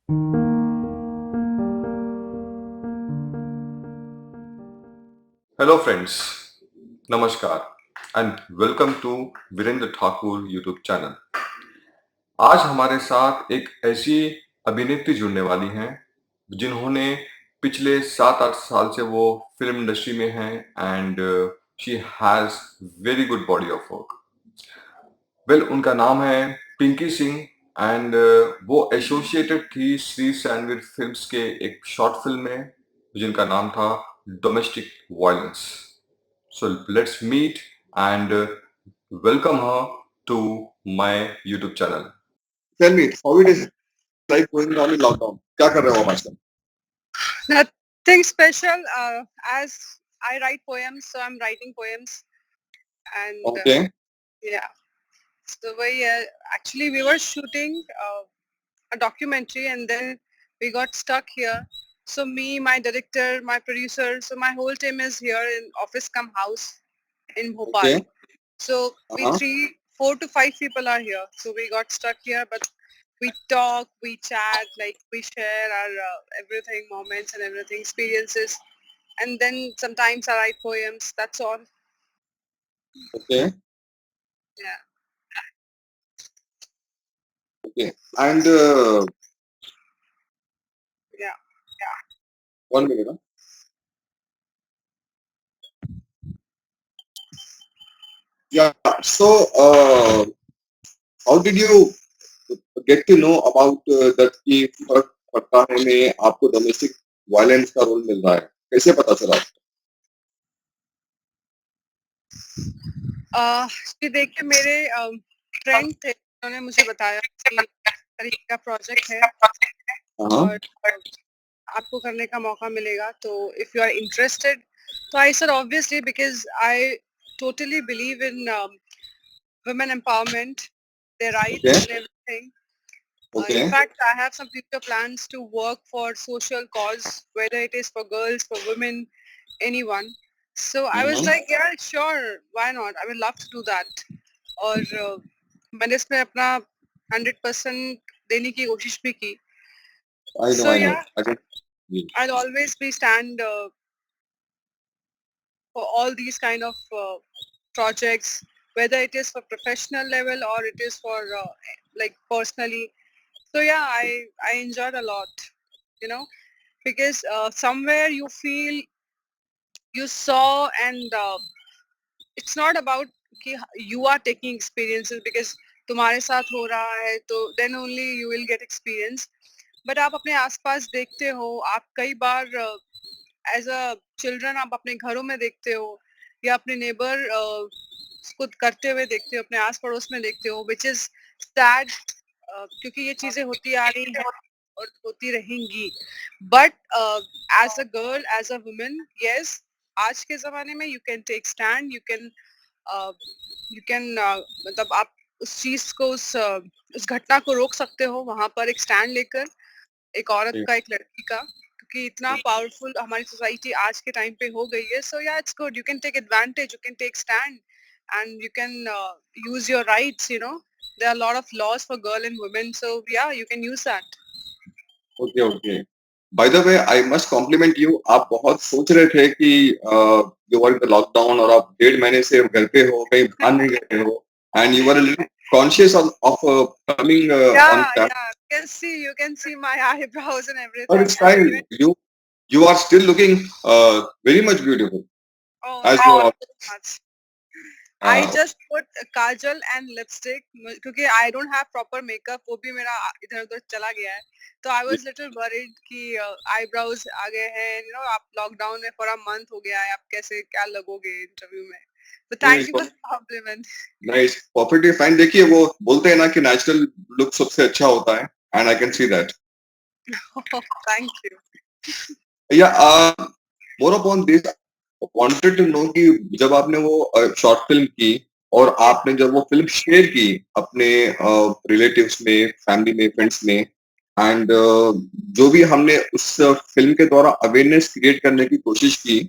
Hello friends, नमस्कार and welcome to Virendra Thakur YouTube channel. आज हमारे साथ एक ऐसी अभिनेत्री जुड़ने वाली हैं जिन्होंने पिछले 7-8 साल से वो फिल्म इंडस्ट्री में हैं and she has very good body of work. Well, उनका नाम है पिंकी सिंह एंड वो एसोसिएटेड थी श्री सैनवीर फिल्म्स के एक शॉर्ट फिल्म में जिनका नाम था domestic violence. So let's meet and welcome her to my YouTube channel. Tell me, how it is like going on in lockdown? क्या कर रहे हो आप आजकल? Nothing special. As I write poems, so I'm writing poems, and Okay. yeah. So actually we were shooting a documentary, and then we got stuck here. So me, my director, my producer, so my whole team is here in office come house in Bhopal. Okay. So we Uh-huh. 4 to 5 people are here. So we got stuck here, but we talk, we chat, like we share our everything, moments and everything, experiences. And then sometimes I write poems. That's all. Okay. Yeah. Okay. And Yeah. one minute. Huh? Yeah. So, how did you get to know about that कि फर्क पड़ता है में आपको domestic violence का role मिल रहा है? कैसे पता चला? कि देखिए मेरे फ्रेंड थे, उन्होंने मुझे बताया कि तरीके का प्रोजेक्ट है हाँ. और आपको करने का मौका मिलेगा, तो इफ यू आर इंटरेस्टेड, तो I sir obviously because I totally believe in women empowerment, their rights Okay. and everything. In Okay. fact, I have some future plans to work for social cause, whether it is for girls, for women, anyone. So I was like, yeah, sure, why not? I would love to do that. और मैंने इसमें अपना 100% देने की कोशिश भी की. I know. So I know. yeah, I can. I'll always be stand for all these kind of projects, whether it is for professional level or it is for like personally. So yeah, I enjoyed a lot, you know, because somewhere you feel you saw, and it's not about कि you are taking experiences because तुम्हारे साथ हो रहा है तो then only you will get experience. But आप अपने आसपास देखते हो, आप कई बार एज अ चिल्ड्रन आप अपने घरों में देखते हो या अपने नेबर को करते हुए देखते हो, अपने आस पड़ोस में देखते हो, विच इज सैड, क्योंकि ये चीजें होती आ रही हैं और होती रहेंगी. But as a girl, as a woman, yes, आज के जमाने में you can take stand, you can मतलब आप उस चीज को, उस घटना को रोक सकते हो वहां पर एक स्टैंड लेकर, एक औरत का, एक लड़की का, क्योंकि इतना पावरफुल हमारी सोसाइटी आज के टाइम पे हो गई है. So yeah it's good, you can take advantage, you can take stand and you can use your rights, you know. there are a lot of laws for girl and women, so yeah, you can use that. Okay. Okay. By the way, I must compliment you. आप बहुत सोच रहे थे कि you were in the lockdown और आप 1.5 महीने से घर पे हो, कहीं बाहर नहीं गए हो, and you were a little conscious of coming on Yeah, camera. you can see my eyebrows and But everything. it's fine. You are still looking very much beautiful Oh, as thank you you are. so much. I Uh, just put kajal and lipstick क्योंकि I don't have proper makeup, वो भी मेरा इधर उधर चला गया है, तो I was little worried कि eyebrows आ गए हैं, you know, आप लॉकडाउन में for a month हो गया है, आप कैसे क्या लगोगे इंटरव्यू में. So thank you for the compliment. nice, perfectly fine. देखिए वो बोलते हैं ना कि नेचुरल लुक सबसे अच्छा होता है, and I can see that. Thank you. Yeah, more upon this, wanted to know कि जब आपने वो शॉर्ट फिल्म की और आपने जब वो फिल्म शेयर की अपने रिलेटिव्स में, फैमिली में, फ्रेंड्स में, एंड जो भी हमने उस फिल्म के द्वारा अवेयरनेस क्रिएट करने की कोशिश की,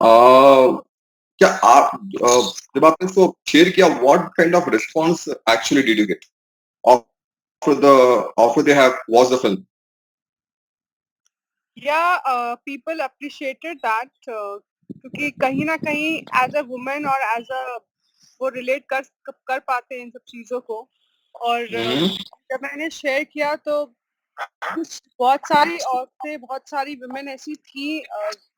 क्या आप जब आपने उसको शेयर किया, what kind of response actually did you get after the after they have watch the film? People appreciated that, क्योंकि कहीं ना कहीं एज अ वुमेन और एज अ वो रिलेट कर पाते हैं इन सब चीजों को। और जब मैंने शेयर किया तो कुछ बहुत सारी औरतें, बहुत सारी वुमेन ऐसी थी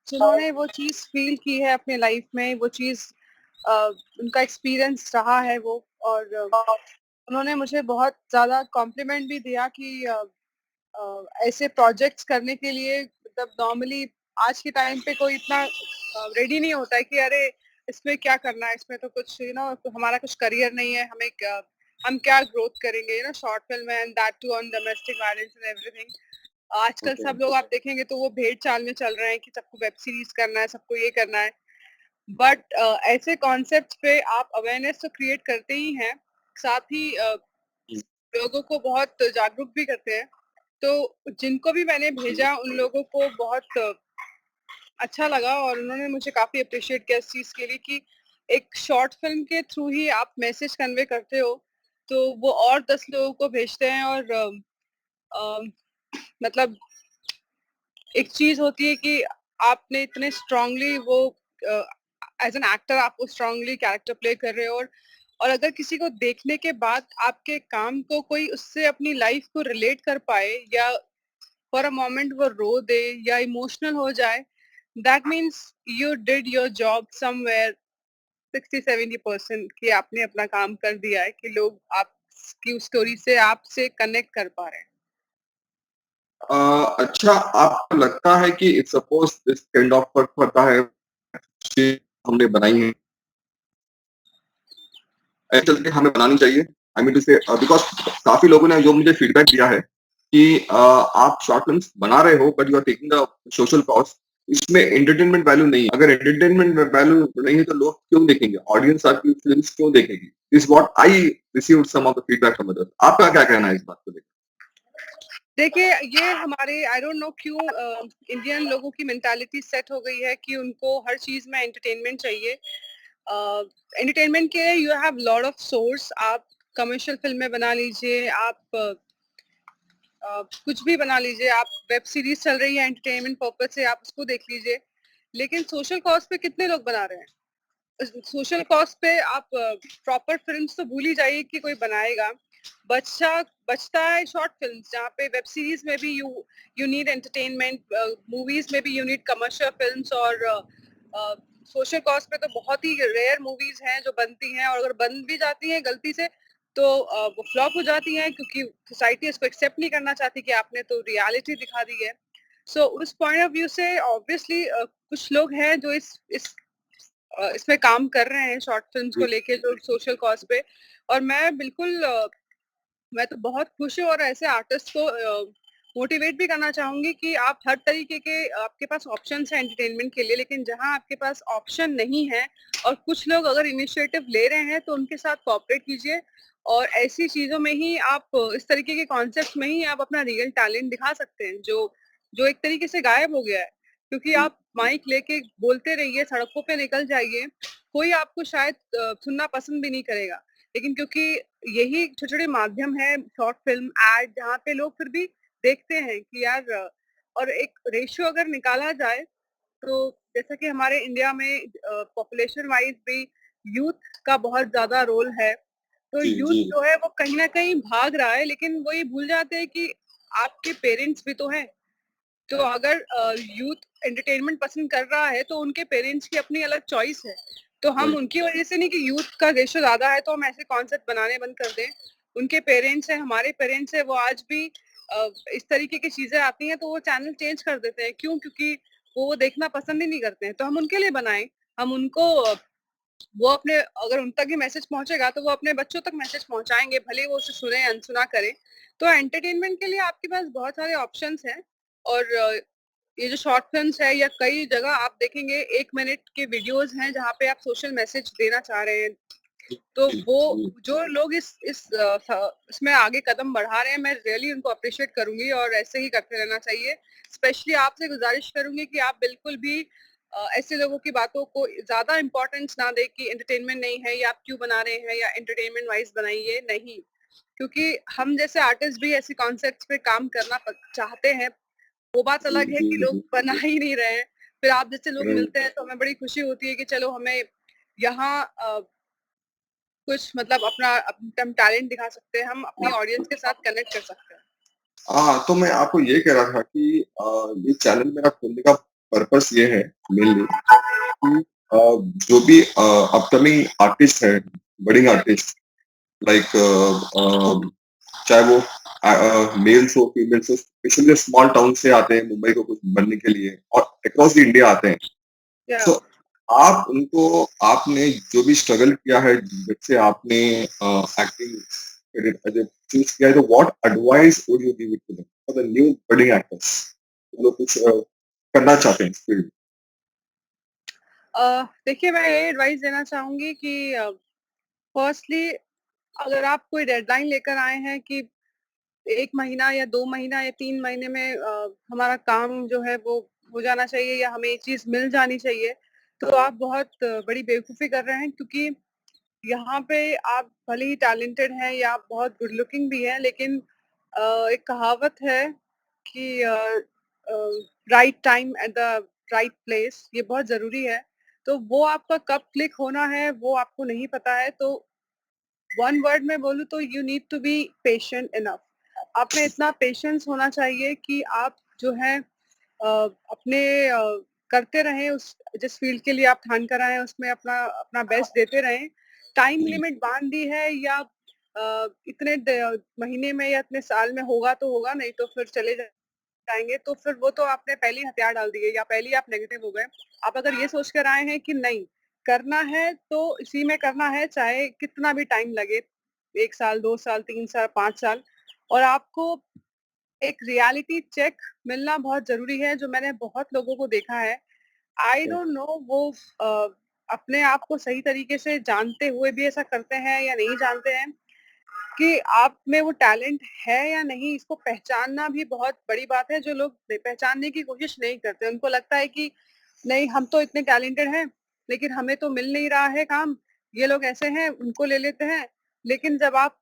जिन्होंने वो चीज फील की है अपने लाइफ में, वो चीज उनका एक्सपीरियंस रहा है वो। और उन्होंने मुझे बहुत ज्यादा कॉम्प्लीमेंट भी दिया कि ऐसे प्रोजेक्ट्स करने के लिए, मतलब नॉर्मली आज के टाइम पे कोई इतना रेडी नहीं होता है कि अरे इसमें क्या करना है, इसमें तो कुछ हमारा कुछ करियर नहीं है, हम क्या ग्रोथ करेंगे short film and that too on domestic violence and everything. आजकल ओके। सब लोग आप देखेंगे तो वो भेड़ चाल में चल रहे हैं कि सबको वेब सीरीज करना है, सबको ये करना है। बट ऐसे कॉन्सेप्ट पे आप अवेयरनेस तो क्रिएट करते ही हैं, साथ ही लोगों को बहुत जागरूक भी करते हैं। तो जिनको भी मैंने भेजा उन लोगों को बहुत अच्छा लगा और उन्होंने मुझे काफ़ी अप्रिशिएट किया इस चीज़ के लिए कि एक शॉर्ट फ़िल्म के थ्रू ही आप मैसेज कन्वे करते हो, तो वो और 10 लोगों को भेजते हैं। और मतलब एक चीज़ होती है कि आपने इतने स्ट्रॉन्गली वो एज़ एन एक्टर आप वो स्ट्रॉन्गली कैरेक्टर प्ले कर रहे हो। और अगर किसी को देखने के बाद आपके काम को कोई उससे अपनी लाइफ़ को रिलेट कर पाए या फॉर अ मोमेंट वो रो दे या इमोशनल हो जाए, that means you did your job somewhere 60-70% कि आपने अपना काम कर दिया है, कि लोग आपकी उस स्टोरी से आपसे कनेक्ट कर पा रहे हैं। अच्छा, आपको लगता है कि if suppose this kind of work होता है, हमने बनाई है, ऐसे चल के हमें बनानी चाहिए। आई मीन टू से बिकॉज़ काफ़ी लोगों ने जो मुझे फीडबैक दिया है कि आप शॉर्ट फ़िल्म्स बना रहे हो but you are taking the social cause, इसमें एंटरटेनमेंट वैल्यू नहीं है। अगर एंटरटेनमेंट वैल्यू नहीं है तो लोग क्यों देखेंगे? ऑडियंस आपकी फ़िल्म्स क्यों देखेगी? This what I received some of the feedback from others. आपका क्या कहना है इस बात को लेकर? देखिए, ये हमारे आई डोंट नो क्यों इंडियन लोगों की मेंटालिटी सेट हो गई है कि उनको हर चीज़ में एंटरटेनमेंट चाहिए। एंटरटेनमेंट के लिए you have lot of source. आप कमर्शियल फ़िल्में बना लीजिए, आप कुछ भी बना लीजिए, आप वेब सीरीज़ चल रही है एंटरटेनमेंट पर्पज़ से, आप उसको देख लीजिए। लेकिन सोशल कॉज़ पे कितने लोग बना रहे हैं? सोशल कॉज़ पे आप प्रॉपर फ़िल्म्स तो भूल ही जाइए कि कोई बनाएगा। बचा बचता है शॉर्ट फ़िल्म्स, जहाँ पे वेब सीरीज़ में भी यू नीड एंटरटेनमेंट, मूवीज़ में भी यू नीड कमर्शियल फ़िल्म्स। और सोशल कॉज़ पे तो बहुत ही रेयर मूवीज़ हैं जो बनती हैं, और अगर बन भी जाती हैं गलती से तो वो फ्लॉप हो जाती हैं, क्योंकि सोसाइटी इसको एक्सेप्ट नहीं करना चाहती कि आपने तो रियलिटी दिखा दी है। सो उस पॉइंट ऑफ व्यू से ऑब्वियसली कुछ लोग हैं जो इसमें काम कर रहे हैं शॉर्ट फिल्म्स को जी, लेके, जो सोशल कॉज पे। और मैं बिल्कुल मैं तो बहुत खुश हूँ और ऐसे आर्टिस्ट को मोटिवेट भी करना चाहूंगी कि आप हर तरीके के आपके पास ऑप्शंस हैं एंटरटेनमेंट के लिए, लेकिन जहां आपके पास ऑप्शन नहीं है और कुछ लोग अगर इनिशिएटिव ले रहे हैं तो उनके साथ कोऑपरेट कीजिए। और ऐसी चीजों में ही आप इस तरीके के कॉन्सेप्ट में ही आप अपना रियल टैलेंट दिखा सकते हैं, जो जो एक तरीके से गायब हो गया है। क्योंकि जी, आप माइक लेके बोलते रहिए, सड़कों पे निकल जाइए, कोई आपको शायद सुनना पसंद भी नहीं करेगा। लेकिन क्योंकि यही छोटे-छोटे माध्यम है, शॉर्ट फ़िल्म, एड, जहाँ पे लोग फिर भी देखते हैं कि यार और एक रेशियो अगर निकाला जाए तो जैसा कि हमारे इंडिया में पॉपुलेशन वाइज़ भी यूथ का बहुत ज़्यादा रोल है। तो जी, यूथ जी, जो है वो कहीं न कहीं भाग रहा है, लेकिन वो ये भूल जाते हैं कि आपके पेरेंट्स भी तो हैं। तो अगर यूथ एंटरटेनमेंट पसंद कर रहा है तो उनके पेरेंट्स की अपनी अलग चॉइस है। तो हम राइट। उनकी वजह से नहीं कि यूथ का रेशियो ज़्यादा है तो हम ऐसे कॉन्सेप्ट बनाने बंद कर दें। उनके पेरेंट्स हैं, हमारे पेरेंट्स हैं, वो आज भी इस तरीके की चीज़ें आती हैं तो वो चैनल चेंज कर देते हैं। क्यों? क्योंकि वो देखना पसंद ही नहीं करते हैं। तो हम उनके लिए बनाएँ, हम उनको वो अपने अगर उन तक ये मैसेज पहुँचेगा तो वो अपने बच्चों तक मैसेज पहुँचाएँगे, भले ही वो उसे सुने या अनसुना करें। तो एंटरटेनमेंट के लिए आपके पास बहुत सारे ऑप्शंस हैं। और ये जो शॉर्ट फ़िल्म्स है या कई जगह आप देखेंगे 1 मिनट के वीडियोज़ हैं जहाँ पे आप सोशल मैसेज देना चाह रहे हैं। जी, तो जी, वो जी। जो लोग इसमें आगे कदम बढ़ा रहे हैं, मैं रियली उनको अप्रिशिएट करूँगी और ऐसे ही करते रहना चाहिए। स्पेशली आपसे गुज़ारिश करूँगी कि आप बिल्कुल भी ऐसे लोगों की बातों को ज़्यादा इम्पोर्टेंस ना दें कि एंटरटेनमेंट नहीं है या आप क्यों बना रहे हैं या एंटरटेनमेंट वाइज़ बनाइए, नहीं। क्योंकि हम जैसे आर्टिस्ट भी ऐसे कॉन्सेप्ट्स पे काम करना चाहते हैं। वो बात अलग है जी, कि लोग जी, बना ही नहीं रहे हैं। फिर आप जैसे लोग राइट। मिलते हैं तो हमें बड़ी खुशी होती है कि चलो हमें यहाँ कुछ मतलब अपना हम टैलेंट दिखा सकते हैं, हम अपनी ऑडियंस के साथ कनेक्ट कर सकते हैं। हाँ, तो मैं आपको ये कह रहा था कि ये चैनल मेरा खोलने का पर्पस ये है मेनली कि जो भी अपकमिंग आर्टिस्ट है, बडिंग या आर्टिस्ट लाइक चाहे वो मेल्स हो, फीमेल्स हो, स्पेशली स्मॉल टाउन से आते हैं मुंबई को कुछ बनने के लिए और अक्रॉस द इंडिया आते हैं। या सो आप उनको आपने जो भी स्ट्रगल किया है, जब से आपने एक्टिंग करियर चूज़ किया है, तो what advice would you give it to them for the new budding actors? जो लोग कुछ करना चाहते हैं इस फील्ड में? देखिए मैं ये एडवाइस देना चाहूँगी कि फर्स्टली अगर आप कोई डेडलाइन लेकर आए हैं कि 1 महीना या 2 महीना या 3 महीने में हमारा काम जो है वो हो जाना चाहिए या हमें ये चीज़ मिल जानी चाहिए, तो आप बहुत बड़ी बेवकूफ़ी कर रहे हैं क्योंकि यहाँ पे आप भले ही टैलेंटेड हैं या आप बहुत गुड लुकिंग भी हैं, लेकिन एक कहावत है कि right time at the right place ये बहुत ज़रूरी है। तो वो आपका कब क्लिक होना है, वो आपको नहीं पता है, तो वन वर्ड में बोलूँ तो you need to be patient enough. आप में इतना पेशेंस होना चाहिए कि आप जो है अपने करते रहें उस जिस फील्ड के लिए आप ठान कर आए हैं उसमें अपना अपना बेस्ट देते रहें। टाइम जी, लिमिट बाँध दी है या इतने महीने में या इतने साल में होगा तो होगा, नहीं तो फिर चले जाएँगे, तो फिर वो तो आपने पहले ही हथियार डाल दिए या पहले ही आप नेगेटिव हो गए। आप अगर ये सोच कर आए हैं कि नहीं, करना है तो इसी में करना है, चाहे कितना भी टाइम लगे, 1 साल, 2 साल, 3 साल, 5 साल, और आपको एक रियलिटी चेक मिलना बहुत ज़रूरी है, जो मैंने बहुत लोगों को देखा है। आई डोंट नो वो अ, अपने आप को सही तरीके से जानते हुए भी ऐसा करते हैं या नहीं जानते हैं कि आप में वो टैलेंट है या नहीं, इसको पहचानना भी बहुत बड़ी बात है, जो लोग पहचानने की कोशिश नहीं करते। उनको लगता है कि नहीं, हम तो इतने टैलेंटेड हैं, लेकिन हमें तो मिल नहीं रहा है काम, ये लोग ऐसे हैं, उनको ले लेते हैं। लेकिन जब आप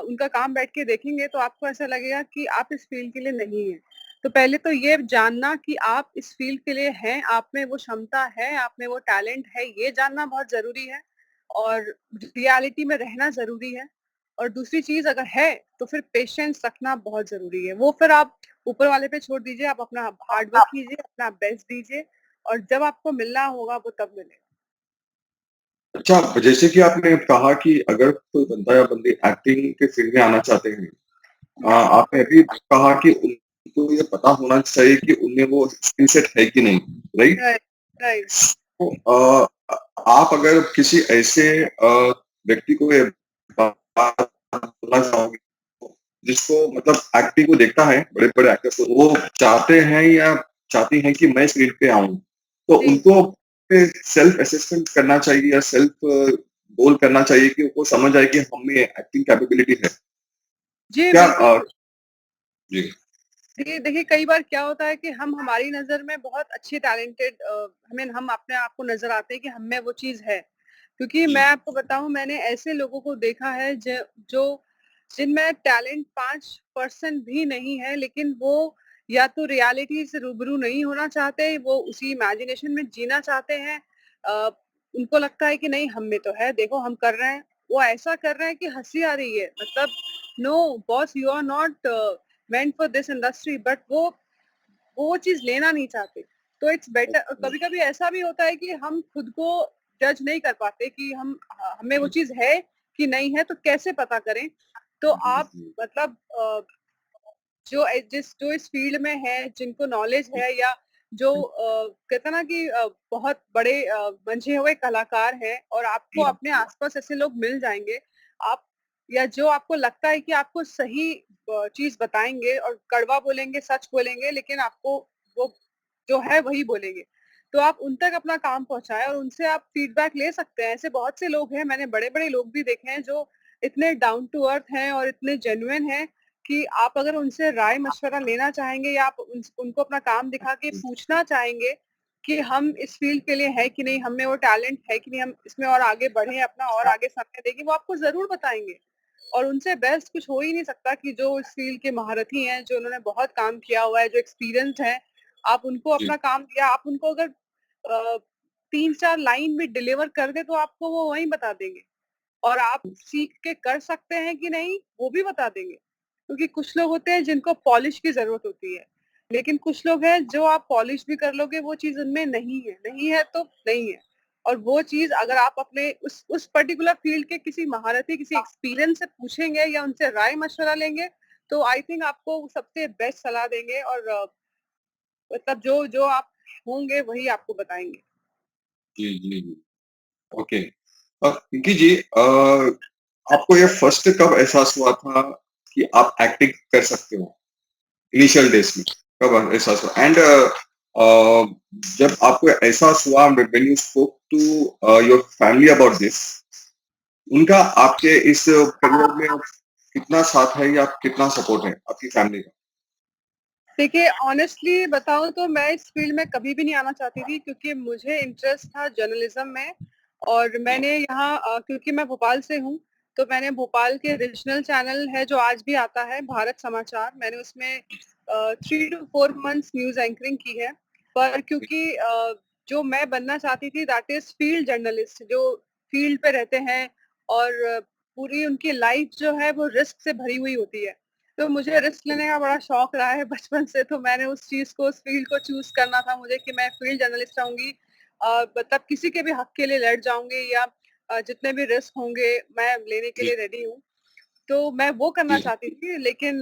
उनका काम बैठ के देखेंगे तो आपको ऐसा लगेगा कि आप इस फ़ील्ड के लिए नहीं हैं। तो पहले तो ये जानना कि आप इस फ़ील्ड के लिए हैं, आप में वो क्षमता है, आप में वो टैलेंट है, ये जानना बहुत ज़रूरी है और रियलिटी में रहना ज़रूरी है। और दूसरी चीज़ अगर है, तो फिर पेशेंस रखना बहुत ज़रूरी है। वो फिर आप ऊपर वाले पे छोड़ दीजिए, आप अपना हार्ड वर्क कीजिए, अपना बेस्ट दीजिए और जब आपको मिलना होगा वो तब मिलेगा। अच्छा, जैसे कि आपने कहा कि अगर कोई बंदा या बंदी एक्टिंग के फील्ड में आना चाहते हैं, हुँ, आपने अभी कहा कि उनको ये पता होना चाहिए कि उनमें वो स्किल सेट है कि नहीं, राइट? Right, right. तो आप अगर किसी ऐसे व्यक्ति को ये बात बोलना चाहोगे जिसको मतलब एक्टिंग को देखता है, बड़े-बड़े एक्टर्स को, वो चाहते हैं या चाहती हैं कि मैं इस फील्ड पे आऊँ, तो जी, उनको सेल्फ असेसमेंट करना चाहिए या सेल्फ गोल करना चाहिए कि उनको समझ आए कि हम में एक्टिंग कैपेबिलिटी है। जी, क्या बिल्कुल। जी, देखिए देखिए, कई बार क्या होता है कि हम हमारी नज़र में बहुत अच्छे टैलेंटेड हमें हम अपने आप को नज़र आते हैं कि हम में वो चीज़ है। क्योंकि जी, मैं आपको बताऊँ, मैंने ऐसे लोगों को देखा है जो जिनमें टैलेंट 5% भी नहीं है, लेकिन वो या तो रियलिटी से रूबरू नहीं होना चाहते, वो उसी इमेजिनेशन में जीना चाहते हैं। अ, उनको लगता है कि नहीं, हम में तो है, देखो हम कर रहे हैं। वो ऐसा कर रहे हैं कि हँसी आ रही है। मतलब no boss, you are not meant for this industry, but वो चीज़ लेना नहीं चाहते। तो इट्स बेटर। कभी-कभी ऐसा भी होता है कि हम खुद को जज नहीं कर पाते कि हमें वो जी, चीज़ है कि नहीं है, तो कैसे पता करें? तो जी, आप जी, मतलब जो इस फ़ील्ड में है, जिनको नॉलेज जी, है या जो जी, कहते हैं ना कि बहुत बड़े मंझे हुए कलाकार हैं और आपको जी, अपने आस-पास ऐसे लोग मिल जाएँगे। आप या जो आपको लगता है कि आपको सही चीज़ बताएँगे और कड़वा बोलेंगे, सच बोलेंगे, लेकिन आपको वो जो है वही बोलेंगे। तो आप उन तक अपना काम पहुँचाएँ और उनसे आप फीडबैक ले सकते हैं। ऐसे बहुत से लोग हैं, मैंने बड़े-बड़े लोग भी देखे हैं जो इतने डाउन टू अर्थ हैं और इतने जेन्युइन हैं कि आप अगर उनसे राय-मशवरा लेना चाहेंगे या आप उनको अपना काम दिखा के पूछना चाहेंगे कि हम इस फ़ील्ड के लिए हैं कि नहीं, हम में वो टैलेंट है कि नहीं, हम इसमें और आगे बढ़ें, अपना और आगे समय दें, वो आपको ज़रूर बताएँगे। और उनसे बेस्ट कुछ हो ही नहीं सकता कि जो इस फील्ड के महारथी हैं, जो उन्होंने बहुत काम किया हुआ है, जो एक्सपीरियंस्ड हैं, आप उनको जी, अपना काम दिया, आप उनको अगर 3-4 लाइन में डिलीवर कर दें, तो आपको वो वहीं बता देंगे। और आप सीख के कर सकते हैं कि नहीं, वो भी बता देंगे। क्योंकि कुछ लोग होते हैं जिनको पॉलिश की ज़रूरत होती है, लेकिन कुछ लोग हैं जो आप पॉलिश भी कर लोगे वो चीज़ उनमें नहीं है तो नहीं है। और वो चीज़ अगर आप अपने उस पर्टिकुलर फ़ील्ड के किसी महारथी, किसी एक्सपीरियंस से पूछेंगे या उनसे राय-मशवरा लेंगे, तो आई थिंक आपको सबसे बेस्ट सलाह देंगे और मतलब जो जो आप होंगे वही आपको बताएँगे। जी, जी, जी। ओके। पिंकी जी, आपको ये फर्स्ट कब एहसास हुआ था कि आप एक्टिंग कर सकते हो? इनिशियल डेज़ में, कब एहसास हुआ? एंड जब आपको एहसास हुआ when you spoke to your family about this, उनका आपके इस करियर में कितना साथ है या कितना सपोर्ट है आपकी फैमिली का? देखिए, ऑनेस्टली बताऊँ तो मैं इस फ़ील्ड में कभी भी नहीं आना चाहती थी क्योंकि मुझे इंटरेस्ट था जर्नलिज़्म में और मैंने यहाँ क्योंकि मैं भोपाल से हूँ, तो मैंने भोपाल के रीजनल चैनल है जो आज भी आता है, भारत समाचार, मैंने उसमें 3 टू 4 मंथ्स न्यूज़ एंकरिंग की है। पर क्योंकि जो मैं बनना चाहती थी दैट इज़ फ़ील्ड जर्नलिस्ट जो फ़ील्ड पे रहते हैं और पूरी उनकी लाइफ़ जो है वो रिस्क से भरी हुई होती है। तो मुझे रिस्क लेने का बड़ा शौक रहा है बचपन से, तो मैंने उस चीज़ को, उस फ़ील्ड को चूज़ करना था मुझे कि मैं फ़ील्ड जर्नलिस्ट रहूँगी। मतलब किसी के भी हक के लिए लड़ जाऊँगी या जितने भी रिस्क होंगे, मैं लेने के जी, लिए रेडी हूँ। तो मैं वो करना जी, चाहती थी, लेकिन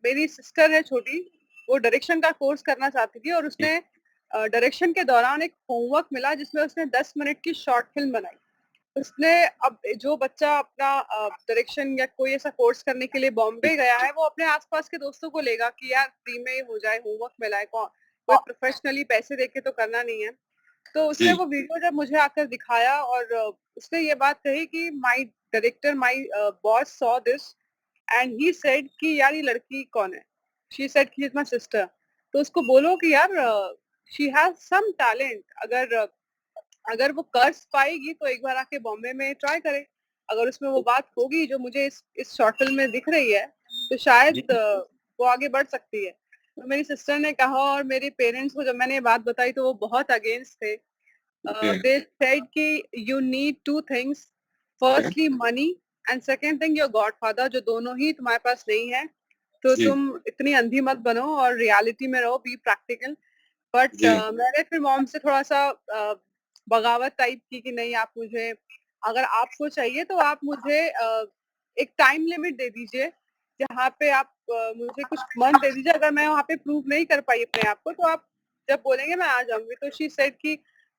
मेरी सिस्टर है छोटी, वो डायरेक्शन का कोर्स करना चाहती थी और जी, उसने डायरेक्शन के दौरान एक होमवर्क मिला जिसमें उसने 10 मिनट की शॉर्ट फ़िल्म बनाई। उसने अब जो बच्चा अपना डायरेक्शन या कोई ऐसा कोर्स करने के लिए जी, बॉम्बे गया है, वो अपने आस-पास के दोस्तों को लेगा कि यार फ्री में ही हो जाए, होमवर्क मिला है, कोई प्रोफेशनली पैसे दे के तो करना नहीं है। तो उसने जी, वो वीडियो जब मुझे आकर दिखाया और उसने ये बात कही कि my boss saw this and he said कि यार ये लड़की कौन है? She said she is my sister. तो उसको बोलो कि यार शी हैज़ सम टैलेंट अगर वो कर पाएगी तो एक बार आके बॉम्बे में ट्राई करे। अगर उसमें वो बात होगी जो मुझे इस शॉर्ट फ़िल्म में दिख रही है, तो शायद जी, वो आगे बढ़ सकती है। तो मेरी सिस्टर ने कहा और मेरे पेरेंट्स को जब मैंने ये बात बताई तो वो बहुत अगेंस्ट थे। ओके, They said कि you need 2 things, okay, firstly money and second thing your godfather जो दोनों ही तुम्हारे पास नहीं है, तो जी, तुम इतनी अंधी मत बनो और रियलिटी में रहो, बी प्रैक्टिकल। बट जी, मैंने फिर मॉम से थोड़ा-सा बगावत टाइप की कि नहीं आप मुझे अगर आपको चाहिए तो आप मुझे एक टाइम लिमिट दे दीजिए, जहाँ पे आप मुझे कुछ मंथ दे दीजिए, अगर मैं वहाँ पे प्रूव नहीं कर पाई अपने आप को, तो आप जब बोलेंगे मैं आ जाऊँगी। तो शी सेड कि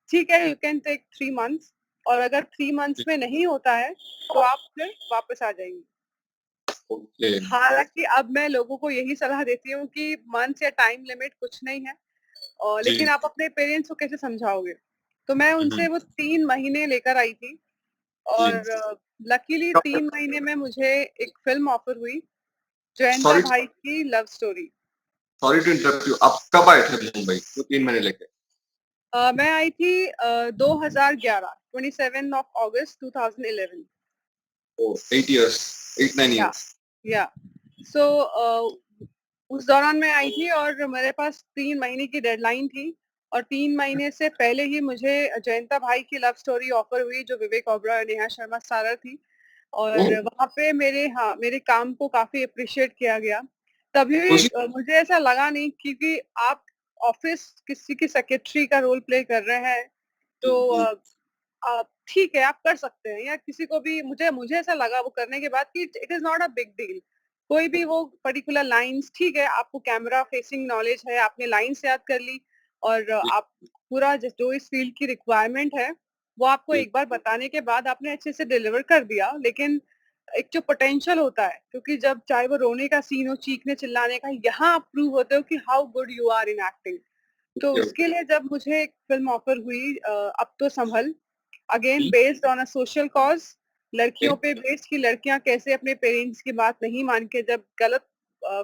ठीक है, यू कैन टेक 3 मंथ्स और अगर 3 मंथ्स जी, में नहीं होता है, तो आप फिर वापस आ जाएँगी। ओके, हालाँकि अब मैं लोगों को यही सलाह देती हूँ कि मंथ्स या टाइम लिमिट कुछ नहीं है लेकिन जी, आप अपने पेरेंट्स को कैसे समझाओगे? तो मैं हुँ, हुँ, उनसे वो 3 महीने लेकर आई थी जी। और लकीली 3 महीने में मुझे एक फ़िल्म ऑफ़र हुई, जयंता सॉरी भाई की love story. Sorry to interrupt you, आप कब आए थे मुंबई? वो 3 महीने लेके? मैं आई थी 2011 27 ऑफ अगस्त 2011 ओह! 8 इयर्स, 8-9 या इयर्स। या सो उस दौरान मैं आई थी और मेरे पास 3 महीने की डेडलाइन थी और 3 महीने से पहले ही मुझे जयंता भाई की लव स्टोरी ऑफ़र हुई जो विवेक ओबरॉय और नेहा शर्मा स्टारर थी और ओह! वहाँ पे मेरे काम को काफ़ी एप्रिशिएट किया गया। तभी भी खुशी मुझे ऐसा लगा नहीं क्योंकि आप ऑफ़िस किसी की सेक्रेटरी का रोल प्ले कर रहे हैं, जी, तो जी, ठीक है, आप कर सकते हैं या किसी को भी मुझे मुझे ऐसा लगा वो करने के बाद कि it is not a big deal. कोई भी वो पर्टिकुलर लाइन्स ठीक है, आपको कैमरा फेसिंग नॉलेज है, आपने लाइन्स याद कर ली और जी, आप पूरा जो इस फ़ील्ड की रिक्वायरमेंट है, वो आपको जी, एक बार बताने के बाद आपने अच्छे से डिलीवर कर दिया। लेकिन एक जो पोटेंशियल होता है, क्योंकि जब चाहे वो रोने का सीन हो, चीखने-चिल्लाने का, यहाँ आप प्रूव होते हो कि how good you are in acting. तो ओके, उसके लिए जब मुझे एक फ़िल्म ऑफ़र हुई अब तो संभल अगेन जी, based on a social cause okay, लड़कियों पे बेस्ड कि लड़कियाँ कैसे अपने पेरेंट्स की बात नहीं मान के जब गलत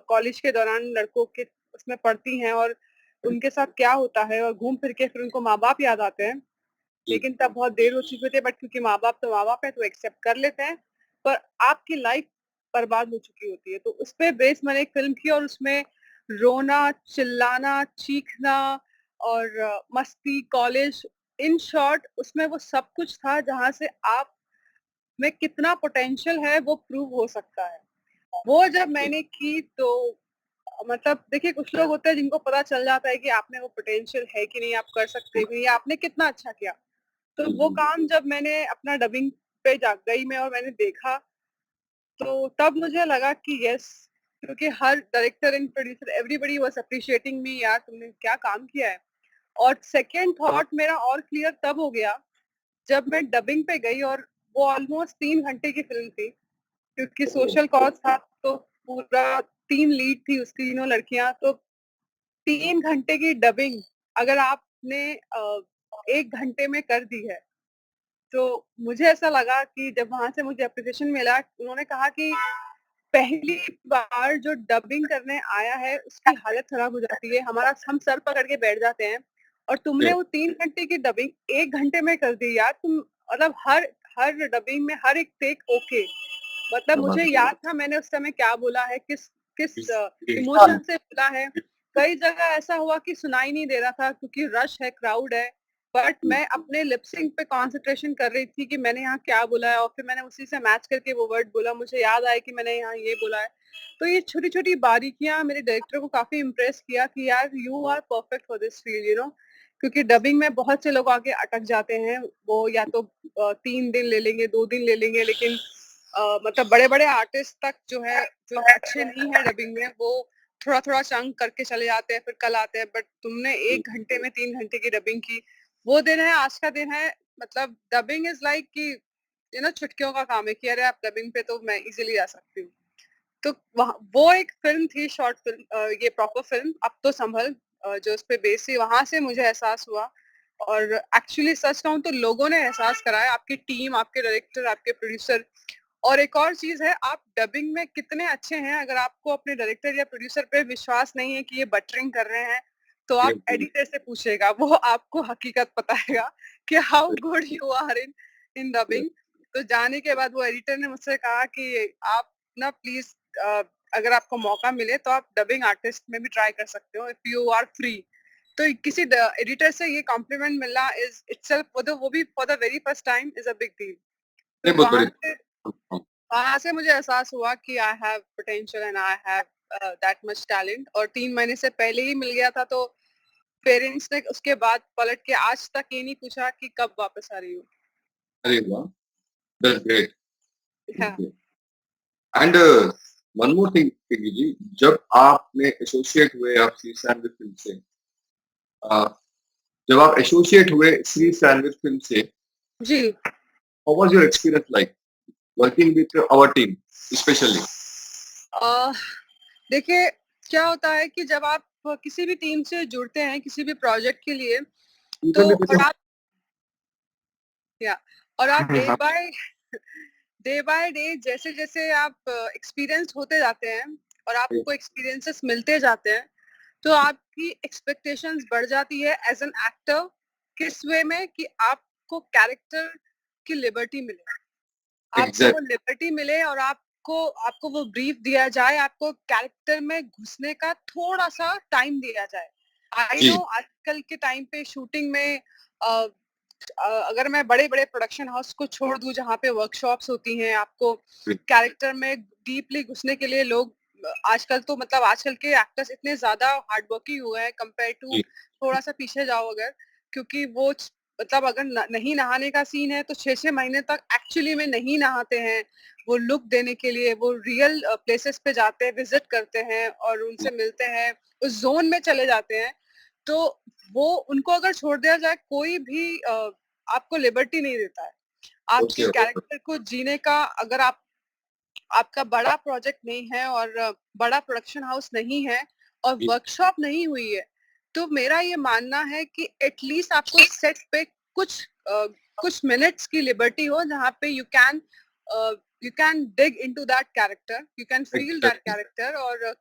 कॉलेज के दौरान लड़कों के उसमें पढ़ती हैं और उनके साथ क्या होता है और घूम फिर के फिर उनको माँ-बाप याद आते हैं। जी, लेकिन तब बहुत देर हो चुकी थी बट क्योंकि माँ-बाप तो माँ-बाप हैं तो एक्सेप्ट कर लेते हैं। पर आपकी लाइफ़ बर्बाद हो चुकी होती है। तो उस पे बेस मैंने एक फ़िल्म की और उसमें रोना, चिल्लाना, चीखना और मस्ती, कॉलेज, इन शॉर्ट उसमें वो सब कुछ था जहाँ से आप में कितना पोटेंशियल है वो प्रूव हो सकता है। वो जब मैंने की तो मतलब देखिए कुछ लोग होते हैं जिनको पता चल जाता है कि आप में वो पोटेंशियल है कि नहीं, आप कर सकते भी हैं या आपने कितना अच्छा किया। तो वो काम जब मैंने अपना डबिंग पे जा गई मैं और मैंने देखा, तो तब मुझे लगा कि यस, क्योंकि हर director and producer everybody was appreciating me, यार तुमने क्या काम किया है। और सेकंड थॉट मेरा और क्लियर तब हो गया जब मैं डबिंग पे गई और वो ऑलमोस्ट 3 घंटे की फ़िल्म थी, क्योंकि सोशल कॉज़ था तो पूरा 3 लीड थी उसकी, तीनों लड़कियाँ, तो 3 घंटे की डबिंग अगर आपने 1 घंटे में कर दी है, तो मुझे ऐसा लगा कि जब वहाँ से मुझे एप्रिसिएशन मिला, उन्होंने कहा कि पहली बार जो डबिंग करने आया है, उसकी हालत खराब हो जाती है, हम सर पकड़ के बैठ जाते हैं और तुमने वो 3 घंटे की डबिंग 1 घंटे में कर दी यार, तुम मतलब हर हर डबिंग में हर एक टेक ओके। मतलब मुझे याद था मैंने उस समय क्या बोला है, किस किस इमोशन से बोला है। कई जगह ऐसा हुआ कि सुनाई नहीं दे रहा था क्योंकि रश है, क्राउड है, बट मैं अपने लिप सिंक पे कंसंट्रेशन कर रही थी कि मैंने यहाँ क्या बोला है और फिर मैंने उसी से मैच करके वो वर्ड बोला। मुझे याद आया कि मैंने यहाँ ये बोला है। तो ये छोटी-छोटी बारीकियाँ मेरे डायरेक्टर को काफ़ी इम्प्रेस किया कि यार you are perfect for this field, you know. क्योंकि डबिंग में बहुत से लोग आके अटक जाते हैं। वो या तो 3 दिन ले लेंगे, 2 दिन ले लेंगे, लेकिन मतलब बड़े-बड़े आर्टिस्ट तक जो है, जो अच्छे नहीं है डबिंग में, वो थोड़ा-थोड़ा चंक करके चले जाते हैं, फिर कल आते हैं। बट तुमने 1 घंटे में 3 घंटे की डबिंग की, वो दिन है, आज का दिन है। मतलब डबिंग इज़ लाइक कि यू नो चुटकियों का काम है कि अरे आप डबिंग पे तो मैं इज़िली आ सकती हूँ। तो वहाँ वो एक फ़िल्म थी, शॉर्ट फ़िल्म, ये प्रॉपर फ़िल्म अब तो संभल, जो उस पे बेस थी, वहाँ से मुझे एहसास हुआ। और एक्चुअली सच कहूँ तो लोगों ने एहसास कराया, आपकी टीम, आपके डायरेक्टर, आपके प्रोड्यूसर। और एक और चीज़ है, आप डबिंग में कितने अच्छे हैं, अगर आपको अपने डायरेक्टर या प्रोड्यूसर पे विश्वास नहीं है कि ये बटरिंग कर रहे हैं, तो आप एडिटर से पूछिएगा, वो आपको हकीकत बताएगा कि how good you are in in dubbing. तो जाने के बाद वो एडिटर ने मुझसे कहा कि आप ना प्लीज़, अगर आपको मौका मिले तो आप डबिंग आर्टिस्ट में भी ट्राई कर सकते हो इफ यू आर फ्री। तो किसी एडिटर से ये कॉम्प्लीमेंट मिलना इज़ इटसेल्फ, वो भी for the very first time, is a big deal. तो नहीं, बहुत बढ़िया। वहाँ से मुझे एहसास हुआ कि I have potential and I have that much talent. और 3 महीने से पहले ही मिल गया था, तो पेरेंट्स ने उसके बाद पलट के आज तक ये नहीं पूछा कि कब वापस आ रही हो। अरे वाह! दैट्स ग्रेट, दैट्स हाँ, great. And one more thing Pinky ji, जब आपने एसोसिएट हुए आप श्री सैनविक फ़िल्म से, अ, जब आप एसोसिएट हुए श्री सैनविक फ़िल्म से, जी। How was your experience like working with our team specially? अ, देखिए क्या होता है कि जब आप किसी भी टीम से जुड़ते हैं, किसी भी प्रोजेक्ट के लिए, तो उनका भी कुछ या और आप हाँ, डे बाय डे जैसे-जैसे आप एक्सपीरियंस्ड होते जाते हैं और आपको एक्सपीरियंसेस मिलते जाते हैं, तो आपकी एक्सपेक्टेशंस बढ़ जाती है एज़ एन एक्टर, किस वे में कि आपको कैरेक्टर की लिबर्टी मिले। आपको वो एग्ज़ैक्ट लिबर्टी मिले और आपको आपको वो ब्रीफ दिया जाए, आपको कैरेक्टर में घुसने का थोड़ा-सा टाइम दिया जाए। आई जी, नो आजकल के टाइम पे शूटिंग में अ अगर मैं बड़े-बड़े प्रोडक्शन हाउस को छोड़ दूँ जहाँ पे वर्कशॉप्स होती हैं, आपको जी, कैरेक्टर में डीपली घुसने के लिए लोग आजकल तो मतलब आजकल के एक्टर्स इतने ज़्यादा हार्ड वर्किंग हुए हैं कंपेयर टू जी, थोड़ा-सा पीछे जाओ अगर, क्योंकि वो मतलब अगर नहीं नहाने का सीन है तो 6-6 महीने तक एक्चुअली में नहीं नहाते हैं। वो लुक देने के लिए वो रियल प्लेसेस पे जाते हैं, विज़िट करते हैं और उनसे मिलते हैं, उस ज़ोन में चले जाते हैं। तो वो उनको अगर छोड़ दिया जाए, कोई भी आपको लिबर्टी नहीं देता है। आपके ओके, कैरेक्टर को जीने का, अगर आपका बड़ा प्रोजेक्ट नहीं है और बड़ा प्रोडक्शन हाउस नहीं है और जी, वर्कशॉप नहीं हुई है, तो मेरा ये मानना है कि एटलीस्ट आपको सेट पे कुछ कुछ मिनट्स की लिबर्टी हो जहाँ पे you can dig into that character, you can feel that exactly, character और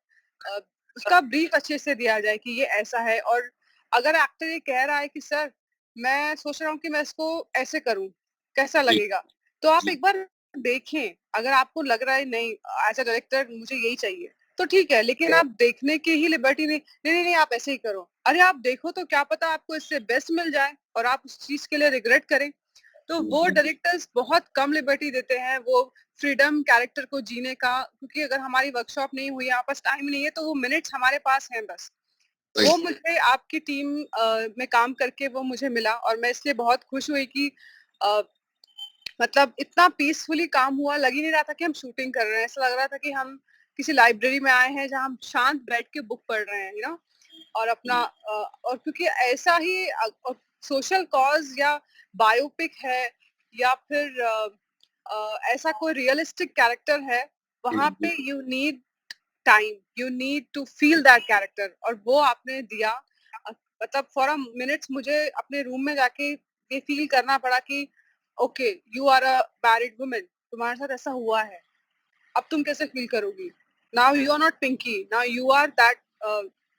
उसका ब्रीफ अच्छे से दिया जाए कि ये ऐसा है। और अगर एक्टर ये कह रहा है कि सर मैं सोच रहा हूँ कि मैं इसको ऐसे करूँ, कैसा जी, लगेगा? तो आप जी, एक बार देखें, अगर आपको लग रहा है नहीं एज अ डायरेक्टर मुझे यही चाहिए तो ठीक है, लेकिन आप देखने की ही लिबर्टी नहीं आप ऐसे ही करो। अरे आप देखो तो क्या पता आपको इससे बेस्ट मिल जाए और आप उस चीज के लिए रिग्रेट करें। तो वो डायरेक्टर्स बहुत कम लिबर्टी देते हैं, वो फ्रीडम कैरेक्टर को जीने का, क्योंकि अगर हमारी वर्कशॉप नहीं हुई, हमारे पास टाइम नहीं है, तो वो मिनट्स हमारे पास हैं बस। वो मुझे आपकी टीम में काम करके वो मुझे मिला और मैं इसलिए बहुत खुश हुई कि अ, मतलब इतना पीसफुली काम हुआ, लग ही नहीं रहा था कि हम शूटिंग कर रहे हैं, ऐसा लग रहा था कि हम किसी लाइब्रेरी में आए हैं जहाँ हम शांत बैठ के बुक पढ़ रहे हैं, यू नो। और अपना और क्योंकि ऐसा ही सोशल कॉज या बायोपिक है या फिर ऐसा कोई रियलिस्टिक कैरेक्टर है, वहां पे you need time, you need to feel that character, और वो आपने दिया। मतलब फॉर अ मिनट्स मुझे अपने रूम में जाके ये फील करना पड़ा कि okay you are a married woman, तुम्हारे साथ ऐसा हुआ है, अब तुम कैसे फील करोगी? Now you are not Pinky, now you are that,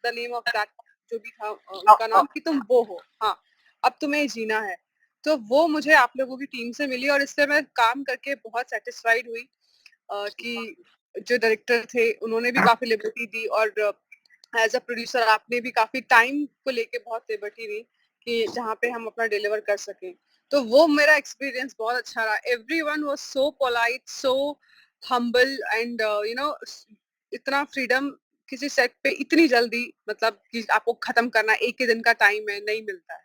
the name of that जो भी था उनका नाम, कि तुम वो हो, हाँ अब तुम्हें जीना है। तो वो मुझे आप लोगों की टीम से मिली और इससे मैं काम करके बहुत सेटिस्फाइड हुई कि जो डायरेक्टर थे उन्होंने भी काफी लिबर्टी दी और एज अ प्रोड्यूसर आपने भी काफी टाइम को लेके बहुत लिबर्टी दी कि जहाँ पे हम अपना डिलीवर कर सकें। तो वो मेरा एक्सपीरियंस बहुत अच्छा रहा। Everyone was so polite, so humble and you know, इतना फ्रीडम किसी सेट पे इतनी जल्दी, मतलब कि आपको खत्म करना एक ही दिन का टाइम है, नहीं मिलता है।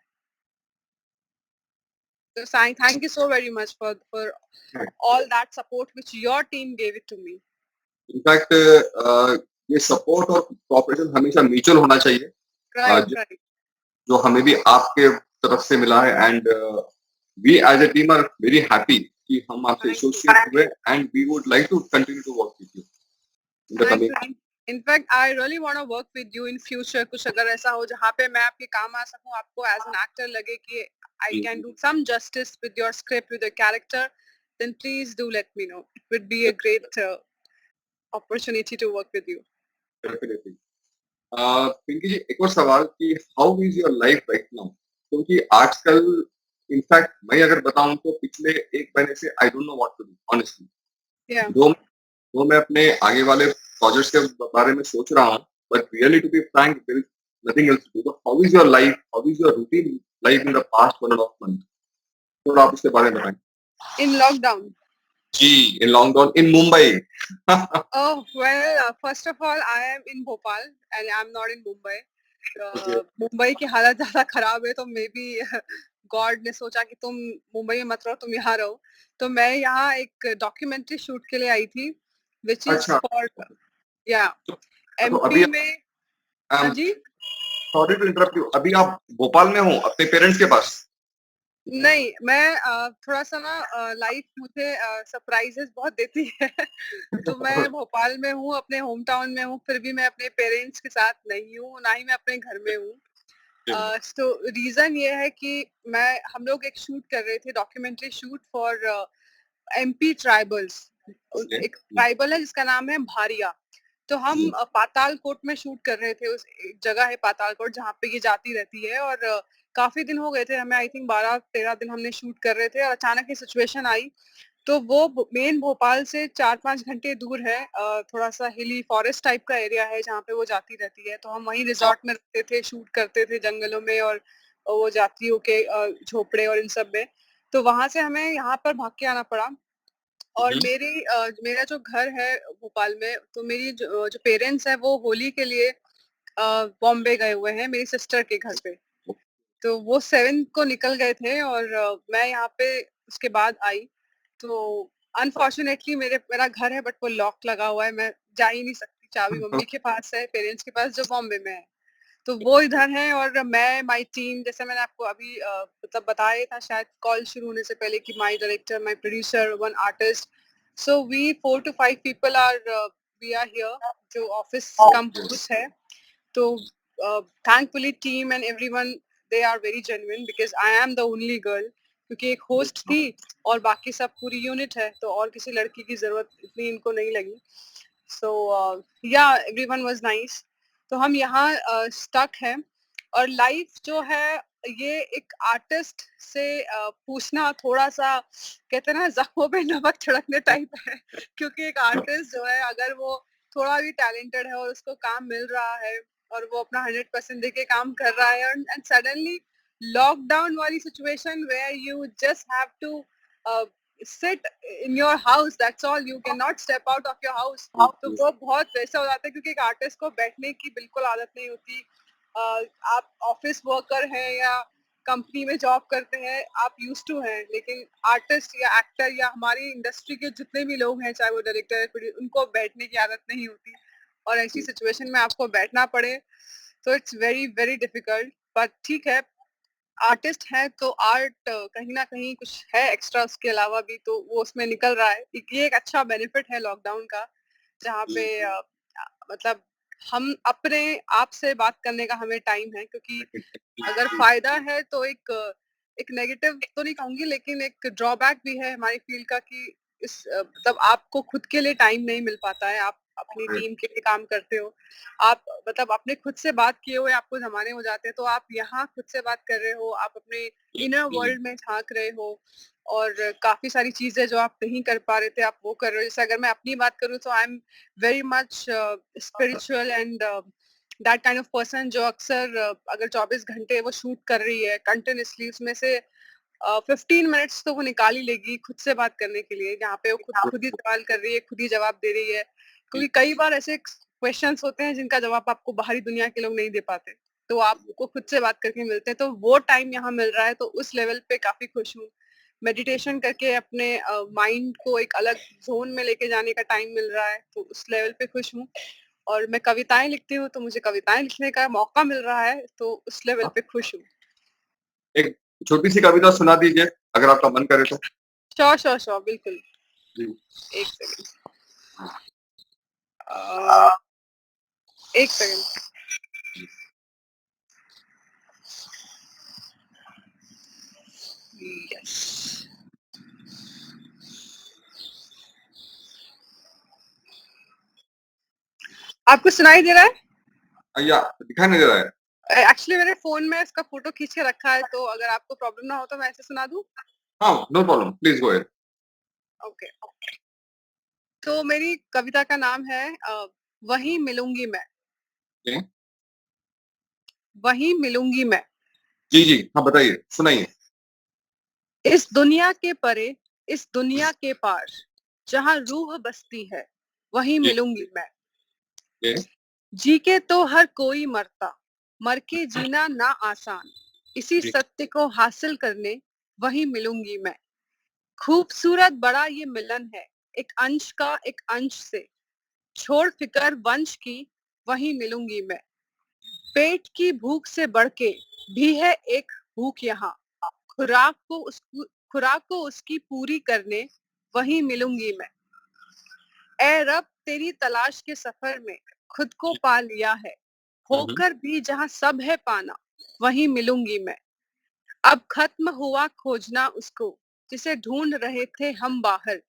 तो thank you so very much for all that support which your team gave it to me. In fact ये सपोर्ट और कॉपरेशन हमेशा म्यूचुअल होना चाहिए, Right, जो right. जो हमें भी आपके तरफ से मिला है। And we as a team are very happy कि हम आपसे Thank you. एसोसिएट हुए, and we would like to continue to work with you in the Thank coming. you. In fact, I really want to work with you in future. कुछ अगर ऐसा हो जहाँ पे मैं आपके काम आ सकूँ, आपको as an actor लगे कि I can do some justice with your script, with your character, then please do let me know. It would be a great opportunity to work with you. Definitely. Pinky ji, एक और सवाल कि how is your life right now? क्योंकि आजकल in fact मैं अगर बताऊं तो पिछले एक महीने से I don't know what to do honestly. Yeah. जो मैं अपने आगे वाले प्रोजेक्ट्स के बारे में सोच रहा हूँ, but really to be frank there is nothing else to do. How is your life, how is your routine life in the past 1.5 month? थोड़ा आप इसके बारे में बताएं। In lockdown. जी, in lockdown in Mumbai. Oh, well, first of all, I am in Bhopal and I'm not in Mumbai. Mumbai की हालत ज़्यादा खराब है, तो मे बी गॉड ने सोचा कि तुम मुंबई में मत रहो, तुम यहाँ रहो। तो मैं यहाँ एक डॉक्यूमेंट्री शूट के लिए आई थी, व्हिच इज़ अच्छा, फॉर या तो अभी एमपी में। हाँ जी? सॉरी टू इंटरप्ट यू, अभी आप भोपाल में हो अपने पेरेंट्स के पास? नहीं, मैं थोड़ा-सा ना लाइफ मुझे सरप्राइज़ेज़ बहुत देती है। तो मैं भोपाल में हूँ, अपने होम टाउन में हूँ, फिर भी मैं अपने पेरेंट्स के साथ नहीं हूँ, ना ही मैं अपने घर में हूँ। तो रीज़न ये है कि हम लोग एक शूट कर रहे थे, documentary shoot for MP tribals. Okay. एक ट्राइबल है जिसका नाम है भारिया। तो हम पातालकोट में शूट कर रहे थे, उस एक जगह है पातालकोट जहाँ पे ये जाति रहती है, और काफ़ी दिन हो गए थे हमें, आई थिंक 12-13 दिन हमने शूट कर रहे थे और अचानक ये सिचुएशन आई। तो वो मेन भोपाल से 4-5 घंटे दूर है, थोड़ा-सा हिली फॉरेस्ट टाइप का एरिया है जहाँ पे वो जाति रहती है। तो हम वहीं रिज़ॉर्ट में रहते थे, शूट करते थे जंगलों में और वो जातियों के झोपड़े और इन सब में। तो वहाँ से हमें यहाँ पर भाग के आना पड़ा। और मेरा जो घर है भोपाल में, तो मेरी जो पेरेंट्स हैं वो होली के लिए बॉम्बे गए हुए हैं मेरी सिस्टर के घर पे। तो वो 7 को निकल गए थे और मैं यहाँ पे उसके बाद आई। तो अनफॉर्च्यूनेटली मेरा घर है बट वो लॉक लगा हुआ है, मैं जा ही नहीं सकती। चाबी मम्मी के पास है, पेरेंट्स के पास जो बॉम्बे में है। तो वो इधर हैं और मैं माय टीम, जैसे मैंने आपको अभी मतलब बताया ही था शायद कॉल शुरू होने से पहले कि my director, my producer, one artist, so we 4 to 5 people are we are here, जो ऑफिस कम हाउस है। तो thankfully team and everyone, they are very genuine because I am the only girl, क्योंकि एक host थी और बाकी सब पूरी यूनिट है, तो और किसी लड़की की जरूरत इतनी इनको नहीं लगी। सो या एवरीवन वाज नाइस। तो हम यहाँ स्टक हैं और लाइफ जो है ये एक आर्टिस्ट से पूछना थोड़ा-सा कहते हैं ना ज़ख्मों पे नमक छिड़कने टाइप है क्योंकि एक आर्टिस्ट जो है अगर वो थोड़ा भी टैलेंटेड है और उसको काम मिल रहा है और वो अपना 100% देके काम कर रहा है एंड सडनली लॉकडाउन वाली situation where you just have to sit in your house that's all you can not step out of your house तो वो बहुत वैसा हो जाता है क्योंकि एक आर्टिस्ट को बैठने की बिल्कुल आदत नहीं होती आप ऑफिस वर्कर हैं या कंपनी में जॉब करते हैं आप यूज टू हैं लेकिन आर्टिस्ट या एक्टर या हमारी इंडस्ट्री के जितने भी लोग हैं चाहे वो डायरेक्टर उनको बैठने की आदत नहीं होती और ऐसी सिचुएशन में आपको बैठना पड़े तो it's very very difficult but ठीक है आर्टिस्ट है तो आर्ट कहीं ना कहीं कुछ है एक्स्ट्रा उसके अलावा भी तो वो उसमें निकल रहा है ये एक अच्छा बेनिफिट है लॉकडाउन का जहाँ पे मतलब हम अपने आप से बात करने का हमें टाइम है क्योंकि अगर फायदा है तो एक नेगेटिव तो नहीं कहूंगी लेकिन एक ड्रॉबैक भी है हमारी फील्ड का कि इस मतलब आपको खुद के लिए टाइम नहीं मिल पाता है आप अपनी टीम के लिए काम करते हो आप मतलब अपने खुद से बात किए हुए आपको जमाने हो जाते हैं तो आप यहाँ खुद से बात कर रहे हो आप अपने इनर वर्ल्ड में झांक रहे हो और काफी सारी चीजें जो आप नहीं कर पा रहे थे आप वो कर रहे हो जैसे अगर मैं अपनी बात करूँ तो I am very much spiritual and that kind of person जो अक्सर अगर 24 घंटे वो शूट कर रही है कंटिन्यूसली उसमें से 15 मिनट्स तो वो निकाल ही लेगी खुद से बात करने के लिए जहाँ पे वो खुद ही सवाल कर रही है खुद ही जवाब दे रही है क्योंकि कई बार ऐसे क्वेश्चंस होते हैं जिनका जवाब आपको बाहरी दुनिया के लोग नहीं दे पाते तो आपको खुद से बात करके मिलते हैं तो वो टाइम यहाँ मिल रहा है तो उस लेवल पे काफी खुश हूँ मेडिटेशन करके अपने माइंड को एक अलग जोन में लेके जाने का टाइम मिल रहा है तो उस लेवल पे खुश हूँ और मैं कविताएं लिखती हूँ तो मुझे कविताएं लिखने का मौका मिल रहा है तो उस लेवल पे खुश हूँ एक छोटी सी कविता सुना दीजिए अगर आपका मन करे तो। श्योर श्योर श्योर बिल्कुल जी। एक सेकंड एक सेकंड यस आपको सुनाई दे रहा है या दिखाई नहीं दे रहा है। एक्चुअली मैंने फोन में इसका फोटो खींच के रखा है तो अगर आपको प्रॉब्लम ना हो तो मैं ऐसे सुना दूं हाँ, no problem, please go ahead. Okay तो मेरी कविता का नाम है वहीं मिलूंगी मैं जी वहीं मिलूंगी मैं जी जी, हाँ बताइए, सुनाइए। इस दुनिया के परे इस दुनिया के पार जहाँ रूह बसती है वहीं जी मिलूंगी मैं जी जी के तो हर कोई मरता मर के जीना ना आसान इसी जी सत्य को हासिल करने वहीं मिलूंगी मैं खूबसूरत बड़ा ये मिलन है एक अंश का एक अंश से छोड़ फिकर वंश की वहीं मिलूंगी मैं पेट की भूख से बढ़ के भी है एक भूख यहाँ खुराक को उसकी खुराक को उसकी पूरी करने वहीं मिलूंगी मैं ए रब तेरी तलाश के सफर में खुद को पा लिया है होकर भी जहाँ सब है पाना वहीं मिलूंगी मैं अब खत्म हुआ खोजना उसको जिसे ढूंढ रहे थे हम बाहर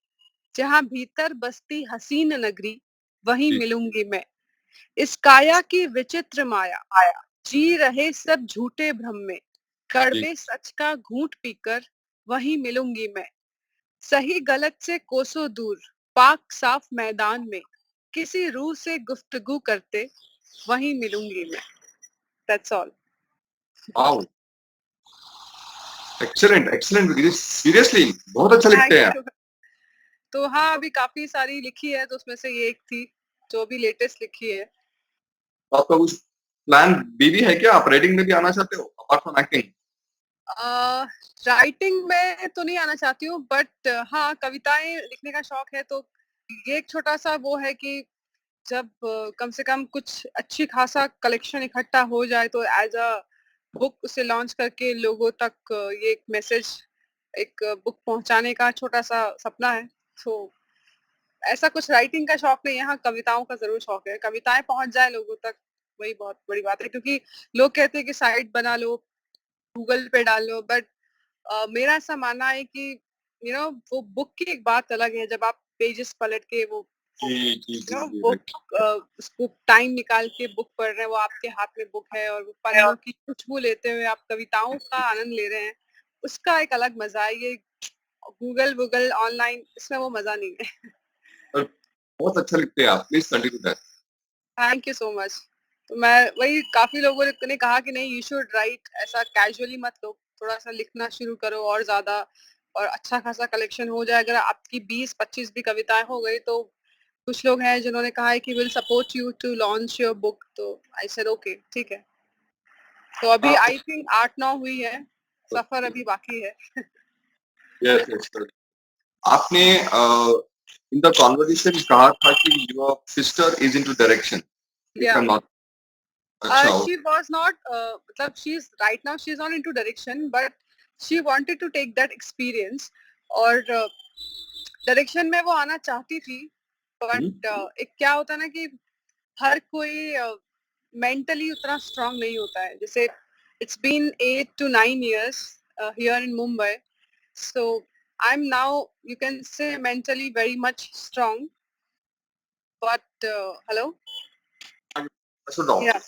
जहाँ भीतर बसती हसीन नगरी वहीं जी मिलूंगी मैं इस काया की विचित्र माया जी रहे सब झूठे भ्रम में जी कड़वे सच का घूंट पीकर वहीं मिलूंगी मैं सही गलत से कोसों दूर पाक साफ मैदान में किसी रूह से गुफ्तगू करते वहीं मिलूंगी मैं that's all wow, excellent excellent, seriously बहुत अच्छा लिखते थैंक हैं। यू तो हाँ अभी काफी सारी लिखी है तो उसमें से ये एक थी जो अभी लेटेस्ट लिखी है तो आपका कुछ प्लान बी भी है क्या? आप राइटिंग में भी आना चाहते हो अपार्ट फ्रॉम एक्टिंग? राइटिंग में तो नहीं आना चाहती हूँ बट हाँ कविताएं लिखने का शौक है तो ये एक छोटा सा वो है कि जब कम से कम कुछ अच्छी खासा कलेक्शन इकट्ठा हो जाए तो एज अ बुक उसे लॉन्च करके लोगों तक ये एक मैसेज एक बुक पहुंचाने का छोटा सा सपना है तो ऐसा कुछ राइटिंग का शौक नहीं है हाँ कविताओं का जरूर शौक है कविताएं पहुंच जाए लोगों तक वही बहुत बड़ी बात है क्योंकि लोग कहते हैं कि साइट बना लो गूगल पे डाल लो बट मेरा ऐसा मानना है कि वो बुक की एक बात अलग है जब आप पेजेस पलट के वो जी, जी, यू नो जी, जी, बुक उसको टाइम निकाल के बुक पढ़ रहे हैं, वो आपके हाथ में बुक है और वो पन्नों की खुशबू लेते हुए आप कविताओं का आनंद ले रहे हैं, उसका एक अलग मजा है। ये गूगल वूगल ऑनलाइन इसमें वो मजा नहीं है। और बहुत अच्छा लिखते हैं आप। Please continue that. Thank you so much. तो मैं वही काफी लोगों ने कहा कि नहीं यू शुड राइट, ऐसा कैजुअली मत लो, थोड़ा सा लिखना शुरू करो और ज्यादा, और अच्छा खासा कलेक्शन हो जाए। अगर आपकी 20-25 भी कविताएं हो गई तो कुछ लोग हैं जिन्होंने कहा है कि will support you to launch your book, तो आई सेड ओके ठीक है। तो अभी आप आई थिंक 8-9 हुई है, सफर अभी बाकी है। Yes, yes, correct. आपने इन द कन्वर्सेशन कहा था कि your sister is into direction, if या आई एम नॉट अच्छा हो she was not matlab she's right now she's not into direction, but she wanted to take that experience और direction में वो आना चाहती थी। हुँ, बट एक क्या होता है ना कि हर कोई मेंटली उतना स्ट्रांग नहीं होता है। जैसे it's been 8 to 9 years here in Mumbai, so I'm now, you can say, mentally very much strong, but hello, सुन रहा हूँ। yeah,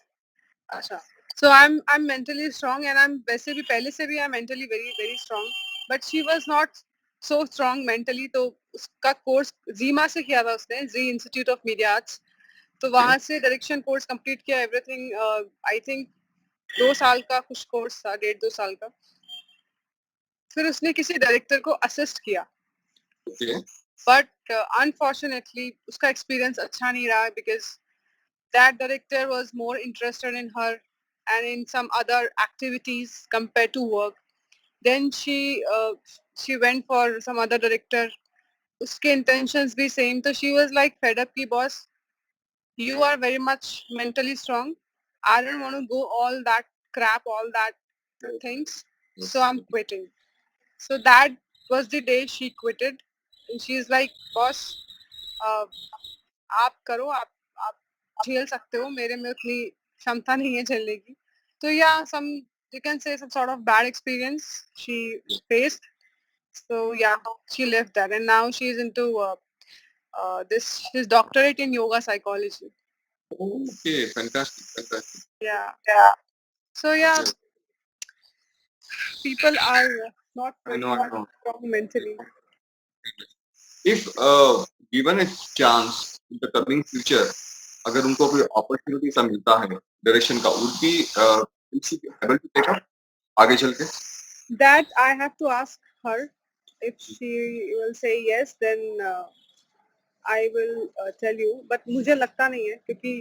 अच्छा, so I'm mentally strong and I'm वैसे भी पहले से भी I'm mentally very very strong, but she was not so strong mentally। तो उसका कोर्स जीमा से किया था उसने, जी इंस्टीट्यूट ऑफ मीडिया आर्ट्स, तो ओके, वहां से डायरेक्शन कोर्स कंप्लीट किया, एवरीथिंग आई थिंक 2 साल का कुछ कोर्स था, 1.5-2 साल का। फिर उसने किसी डायरेक्टर को असिस्ट किया, ओके, बट अनफॉर्चुनेटली उसका एक्सपीरियंस अच्छा नहीं रहा, because that director was more interested in her and in some other activities compared to work. Then she went for some other director, uske intentions bhi same, so she was like fed up ki boss, you are very much mentally strong, I don't want to go all that crap, all that things, so yes, I'm quitting. So that was the day she quitted, and she's like boss, uh, आप करो, आप झेल सकते हो, मेरे में उतनी क्षमता नहीं है झेलने की। तो या सम, you can say some sort of bad experience she faced, so yeah, she left that and now she is into this his doctorate in yoga psychology. Okay, fantastic, fantastic. Yeah, Yeah. so yeah, yes, people are not I very know, I much know. strong mentally. If given a chance in the coming future, अगर उनको कोई opportunity सा मिलता है direction का, would be will she be able to take up आगे चल के? That I have to ask her. If she will say yes, then I will tell you, but मुझे लगता नहीं है, क्योंकि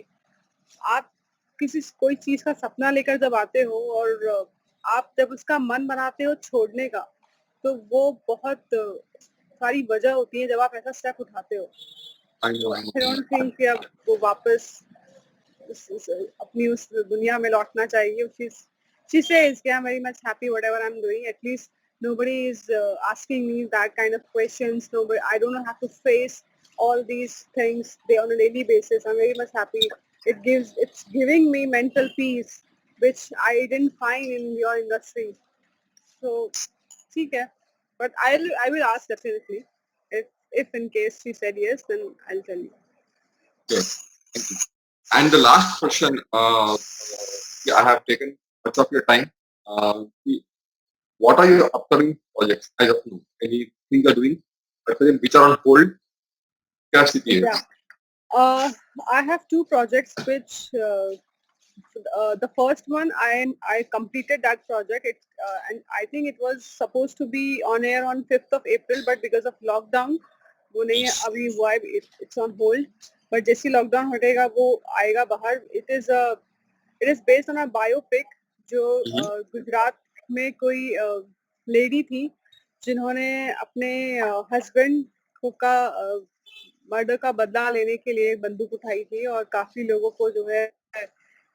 आप किसी कोई चीज़ का सपना लेकर जब आते हो और आप जब उसका मन बनाते हो छोड़ने का, तो वो बहुत सारी वजह होती है जब आप ऐसा स्टेप उठाते हो। आई नो, तो आई आई नो। डोंट थिंक कि अब वो वापस उस अपनी उस दुनिया में लौटना चाहिए। She says, "Yeah, I'm very much happy whatever I'm doing. At least nobody is asking me that kind of questions. Nobody, I don't have to face all these things on a daily basis. I'm very much happy. It's giving me mental peace, which I didn't find in your industry. So, ठीक है, but I will ask definitely. If in case she said yes, then I'll tell you." Good. Thank you. And the last question, yeah, I have taken much of your time. What are your upcoming projects as of now? Anything you're doing, which are on hold? क्या स्थिति है? Yeah. I have two projects which the first one I completed that project. And I think it was supposed to be on air on 5th of April, but because of lockdown, वो नहीं है, अभी हुआ है, it's on hold. But जैसे lockdown हटेगा वो आएगा बाहर. It is based on a biopic जो Mhm. गुजरात में कोई लेडी थी जिन्होंने अपने हस्बैंड का मर्डर का बदला लेने के लिए बंदूक उठाई थी और काफी लोगों को जो है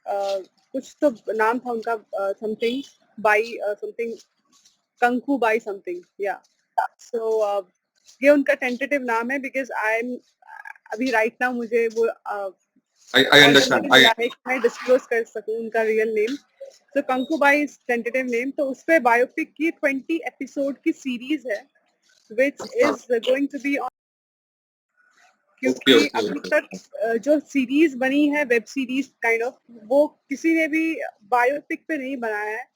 कुछ तो नाम था उनका, something by something, Kanku by something, या सो ये उनका टेंटेटिव नाम है, बिकॉज आई एम अभी राइट नाउ मुझे वो I ऑर्डर understand. नहीं मिला है कि मैं डिस्क्लोज कर सकूं उनका रियल नेम। तो कंकूबाई इज टेंटेटिव नेम। तो उस पे बायोपिक की 20 एपिसोड की सीरीज है, which is going to be on क्योंकि ओके ओके अभी ओके तक जो सीरीज बनी है, वेब सीरीज काइंड ऑफ, वो किसी ने भी बायोपिक पे नहीं बनाया है।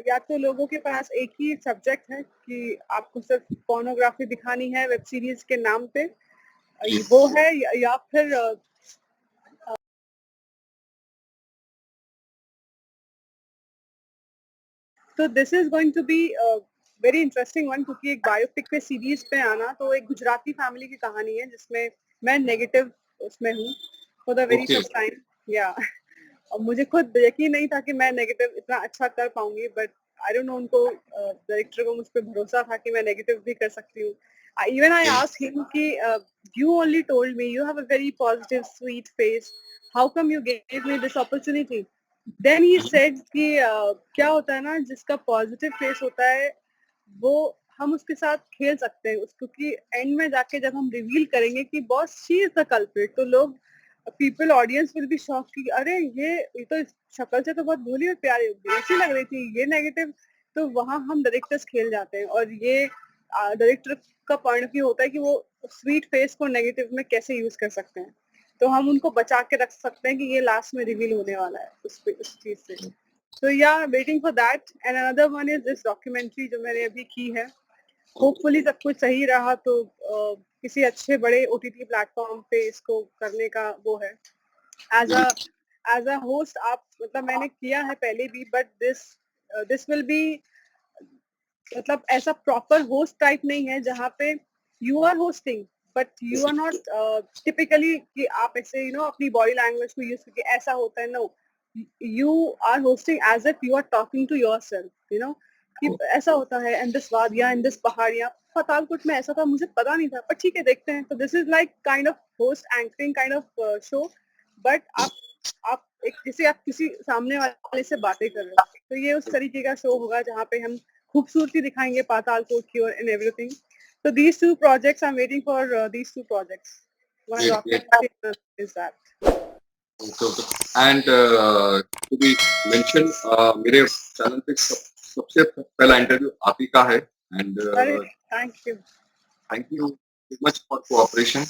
या तो लोगों के पास एक ही सब्जेक्ट है कि आपको सिर्फ पोर्नोग्राफी दिखानी है वेब सीरीज के नाम पे, वो है, या फिर तो this is going to be very interesting one, क्योंकि एक बायोपिक पे सीरीज पे आना, तो एक गुजराती फैमिली की कहानी है जिसमें मैं नेगेटिव उसमें हूँ for the very okay first time. या और मुझे खुद यकीन नहीं था कि मैं नेगेटिव इतना अच्छा कर पाऊंगी, बट आई डोंट नो, उनको डायरेक्टर को मुझ पर भरोसा था कि मैं नेगेटिव भी कर सकती हूँ। इवन आई आस्क्ड हिम कि you only told me you have a very positive sweet face, how come you gave me this opportunity. Then he said कि क्या होता है ना, जिसका पॉजिटिव फेस होता है वो हम उसके साथ खेल सकते हैं उसको, कि एंड में जाके जब हम रिवील करेंगे कि boss she is the culprit, तो लोग, people, audience will be shock कि अरे ये तो शक्ल से तो बहुत भोली और प्यारी ऐसी लग रही थी, ये नेगेटिव। तो वहाँ हम डायरेक्टर्स खेल जाते हैं, और ये डायरेक्टर का पॉइंट ऑफ व्यू होता है कि वो स्वीट फेस को नेगेटिव में कैसे यूज कर सकते हैं, तो हम उनको बचा के रख सकते हैं कि ये लास्ट में रिवील होने वाला है उस चीज से। तो या waiting for that, and another one is this documentary जो मैंने अभी की है। होपफुली सब कुछ सही रहा तो किसी अच्छे बड़े ओटीटी प्लेटफॉर्म पे इसको करने का वो है। एज अ होस्ट आप, मतलब मैंने किया है पहले भी, बट दिस विल बी, मतलब ऐसा प्रॉपर होस्ट टाइप नहीं है जहाँ पे you are hosting, but you are not typically कि आप ऐसे अपनी बॉडी लैंग्वेज को यूज करके ऐसा होता है, no, you are hosting as if you are talking to yourself, कि ऐसा होता है in this Wadia, in this पहाड़ियाँ, पतालकोट में ऐसा था, मुझे पता नहीं था, पर ठीक है, देखते हैं। तो this is like kind of host anchoring kind of show, but आप एक, जैसे आप किसी सामने वाले से बातें कर रहे हो, तो ये उस तरीके का शो होगा जहाँ पे हम खूबसूरती दिखाएंगे पातालकोट की और in everything. So these two projects, I'm waiting for these two projects. One great great documentary and another is that. Okay okay and to be mention मेरे चैनल पे सबसे पहला इंटरव्यू आप ही का है and Sorry, thank you. Thank you so much for cooperation